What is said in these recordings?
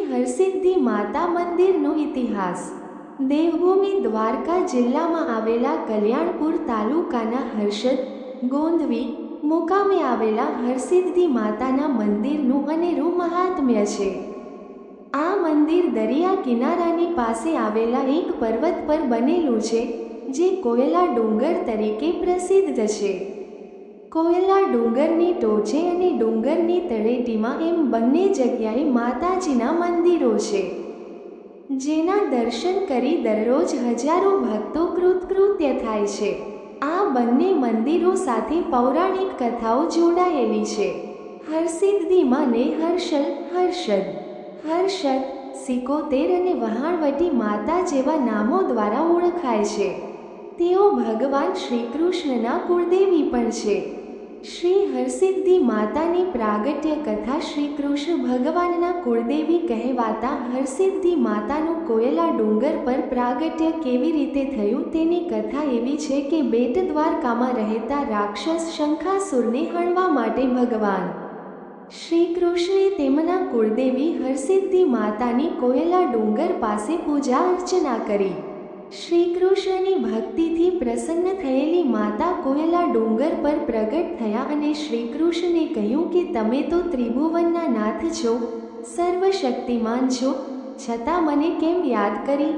હરસિદ્ધિ માતા મંદિરનો ઇતિહાસ। દેવભૂમિ દ્વારકા જિલ્લામાં આવેલા કલ્યાણપુર તાલુકાના હર્ષદ ગોંધવી મુકામે આવેલા હરસિદ્ધિ માતાના મંદિરનું અનેરું મહાત્મ્ય છે। આ મંદિર દરિયા કિનારાની પાસે આવેલા એક પર્વત પર બનેલું છે, જે કોયલા ડુંગર તરીકે પ્રસિદ્ધ છે। કોયલા ડુંગરની ટોચે અને ડુંગરની તળેટીમાં એમ બંને જગ્યાએ માતાજીના મંદિરો છે, જેના દર્શન કરી દરરોજ હજારો ભક્તો કૃતકૃત્ય થાય છે। આ બંને મંદિરો સાથે પૌરાણિક કથાઓ જોડાયેલી છે। હરસિદ્ધિમાં ને હર્ષદ, સિકોતેર અને વહાણવટી માતા જેવા નામો દ્વારા ઓળખાય છે। તેઓ ભગવાન શ્રીકૃષ્ણના કુળદેવી પણ છે। શ્રી હરસિદ્ધિ માતાની પ્રાગટ્ય કથા શ્રીકૃષ્ણ ભગવાનના કુળદેવી કહેવાતા હરસિદ્ધિ માતાનું કોયલા ડુંગર પર પ્રાગટ્ય કેવી રીતે થયું તેની કથા એવી છે કે બેટ દ્વારકામાં રહેતા રાક્ષસ શંખાસુરને હણવા માટે ભગવાન શ્રીકૃષ્ણે તેમના કુળદેવી હરસિદ્ધિ માતાની કોયલા ડુંગર પાસે પૂજા અર્ચના કરી। શ્રીકૃષ્ણની ભક્તિથી પ્રસન્ન થયેલી માતા કોયલા ડુંગર પર પ્રગટ થયા અને શ્રીકૃષ્ણને કહ્યું કે તમે તો ત્રિભુવનના નાથ છો, સર્વશક્તિમાન છો, છતાં મને કેમ યાદ કરી?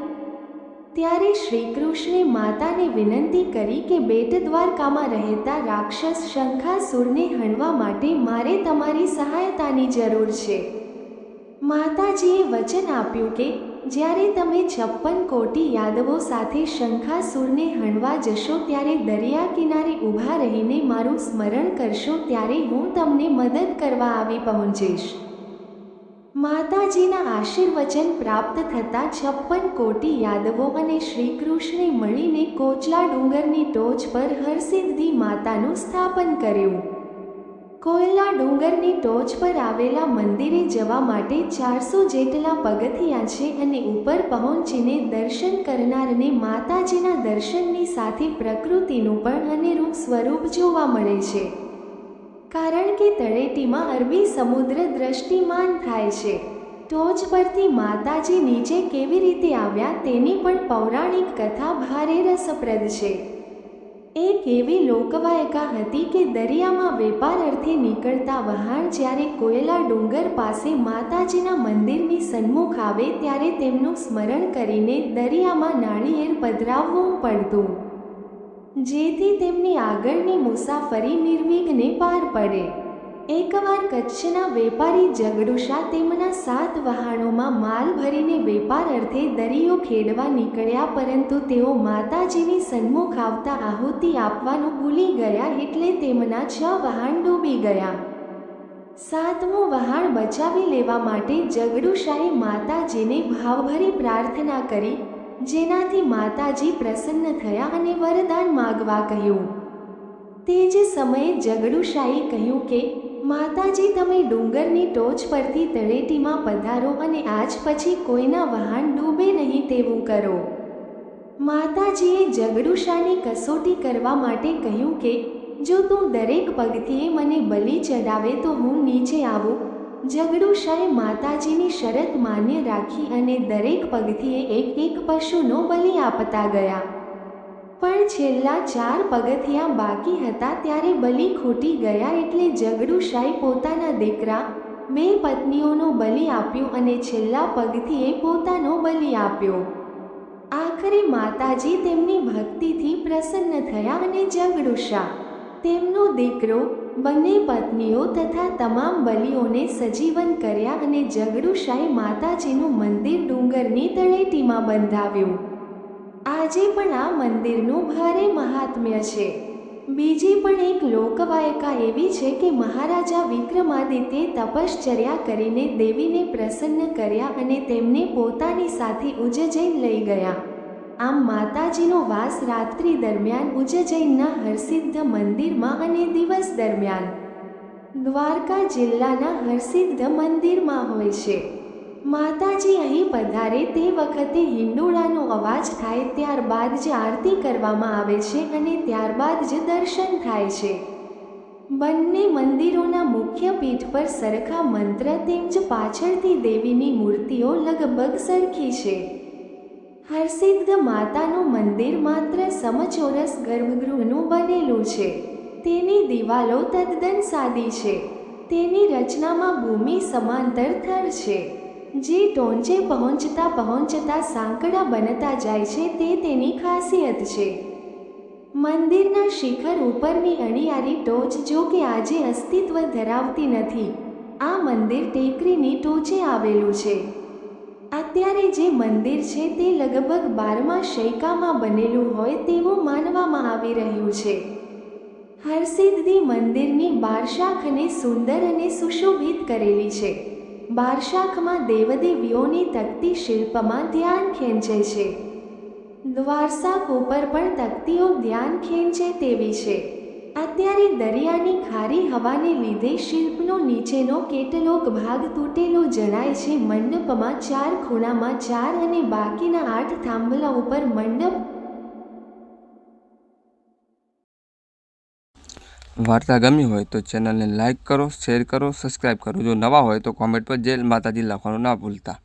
ત્યારે શ્રીકૃષ્ણે માતાને વિનંતી કરી કે બેટ દ્વારકામાં રહેતા રાક્ષસ શંખાસુરને હણવા માટે મારે તમારી સહાયતાની જરૂર છે। માતાજીએ વચન આપ્યું કે જ્યારે તમે 56 કોટી યાદવો સાથે શંખાસુરને હણવા જશો ત્યારે દરિયા કિનારે ઊભા રહીને મારું સ્મરણ કરશો, ત્યારે હું તમને મદદ કરવા આવી પહોંચીશ। માતાજીના આશીર્વચન પ્રાપ્ત થતાં 56 કોટી યાદવો અને શ્રીકૃષ્ણે મળીને કોચલા ડુંગરની ટોચ પર હરસિદ્ધિ માતાનું સ્થાપન કર્યું। કોયલા ડુંગરની ટોચ પર આવેલા મંદિરે જવા માટે 400 જેટલા પગથિયાં છે અને ઉપર પહોંચીને દર્શન કરનારને માતાજીના દર્શનની સાથે પ્રકૃતિનું પણ અનેરું સ્વરૂપ જોવા મળે છે, કારણ કે તળેટીમાં અરબી સમુદ્ર દ્રષ્ટિમાન થાય છે। ટોચ પરથી માતાજી નીચે કેવી રીતે આવ્યા તેની પણ પૌરાણિક કથા ભારે રસપ્રદ છે। એક એવી લોકવાયકા હતી કે દરિયામાં વેપાર અર્થે નીકળતા વહાણ જ્યારે કોયલા ડુંગર પાસે માતાજીના મંદિરની સન્મુખ આવે ત્યારે તેમનું સ્મરણ કરીને દરિયામાં નાળિયેર પધરાવવું પડતું, જેથી તેમની આગળની મુસાફરી નિર્વિઘ્ને પાર પડે। એકવાર કચ્છના વેપારી જગડુશા તેમના 7 વહાણોમાં માલ ભરીને વેપાર અર્થે દરિયો ખેડવા નીકળ્યા, પરંતુ તેઓ માતાજીની સન્મુખ આવતા આહુતિ આપવાનું ભૂલી ગયા, એટલે તેમના 6 વહાણ ડૂબી ગયા। 7મું વહાણ બચાવી લેવા માટે જગડુશાએ માતાજીને ભાવભરી પ્રાર્થના કરી, જેનાથી માતાજી પ્રસન્ન થયા અને વરદાન માગવા કહ્યું। તે જ સમયે જગડુશાએ કહ્યું કે માતાજી, તમે ડુંગરની ટોચ પરથી તળેટીમાં પધારો અને આજ પછી કોઈના વહાણ ડૂબે નહીં તેવું કરો। માતાજીએ જગડુશાની કસોટી કરવા માટે કહ્યું કે જો તું દરેક પગથિયે મને બલિ ચડાવે તો હું નીચે આવું। જગડુશાએ માતાજીની શરત માન્ય રાખી અને દરેક પગથિયે એક પશુનો બલિ આપતા ગયા, પણ છેલ્લા 4 પગથિયાં બાકી હતા ત્યારે બલિ ખૂટી ગયા, એટલે જગડુશાએ પોતાના દીકરા, 2 પત્નીઓનો બલિ આપ્યો અને છેલ્લા પગથિયે પોતાનો બલિ આપ્યો। આખરે માતાજી તેમની ભક્તિથી પ્રસન્ન થયા અને જગડુશા, તેમનો દીકરો, બંને પત્નીઓ તથા તમામ બલિઓને સજીવન કર્યા અને જગડુશાએ માતાજીનું મંદિર ડુંગરની તળેટીમાં બંધાવ્યું। આજે પણ આ મંદિરનું ભારે મહાત્મ્ય છે। બીજી પણ એક લોકવાયકા એવી છે કે મહારાજા વિક્રમાદિત્યે તપશ્ચર્યા કરીને દેવીને પ્રસન્ન કર્યા અને તેમને પોતાની સાથે ઉજ્જૈન લઈ ગયા। આમ માતાજીનો વાસ રાત્રિ દરમિયાન ઉજ્જૈનના હરસિદ્ધ મંદિરમાં અને દિવસ દરમિયાન દ્વારકા જિલ્લાના હરસિદ્ધ મંદિરમાં હોય છે। માતાજી અહીં પધારે તે વખતે હિંડોળાનો અવાજ થાય, ત્યારબાદ જ આરતી કરવામાં આવે છે અને ત્યારબાદ જ દર્શન થાય છે। બંને મંદિરોના મુખ્ય પીઠ પર સરખા મંત્ર તેમજ પાછળથી દેવીની મૂર્તિઓ લગભગ સરખી છે. હરસિદ્ધ માતાનું મંદિર માત્ર સમચોરસ ગર્ભગૃહનું બનેલું છે. તેની દિવાલો તદ્દન સાદી છે. તેની રચનામાં ભૂમિ સમાંતર થર છે, જે ટોચે પહોંચતા સાંકડા બનતા જાય છે તે તેની ખાસિયત છે. મંદિરના શિખર ઉપરની અણીયારી ટોચ જો કે આજે અસ્તિત્વ ધરાવતી નથી. આ મંદિર ટેકરીની ટોચે આવેલું છે. અત્યારે જે મંદિર છે તે લગભગ 12મા શૈકામાં બનેલું હોય તેવું માનવામાં આવી રહ્યું છે. હરસિદ્ધિ મંદિરની બારશાખને સુંદર અને સુશોભિત કરેલી છે. બારશાખમાં દેવદેવીઓની તકતી શિલ્પમાં ધ્યાન ખેંચે છે. દ્વારશાખ ઉપર પણ તકતીઓ ધ્યાન ખેંચે તેવી છે. અત્યારે દરિયાની ખારી હવાને લીધે શિલ્પનો નીચેનો કેટલોક ભાગ તૂટેલો જણાય છે. મંડપમાં 4 ખૂણામાં 4 અને બાકીના 8 થાંભલા ઉપર મંડપ. વાર્તા ગમી હોય તો ચેનલને લાઇક કરો, શેર કરો, સબસ્ક્રાઈબ કરો. જો નવા હોય તો કોમેન્ટ પર જય માતાજી લખવાનું ના ભૂલતા.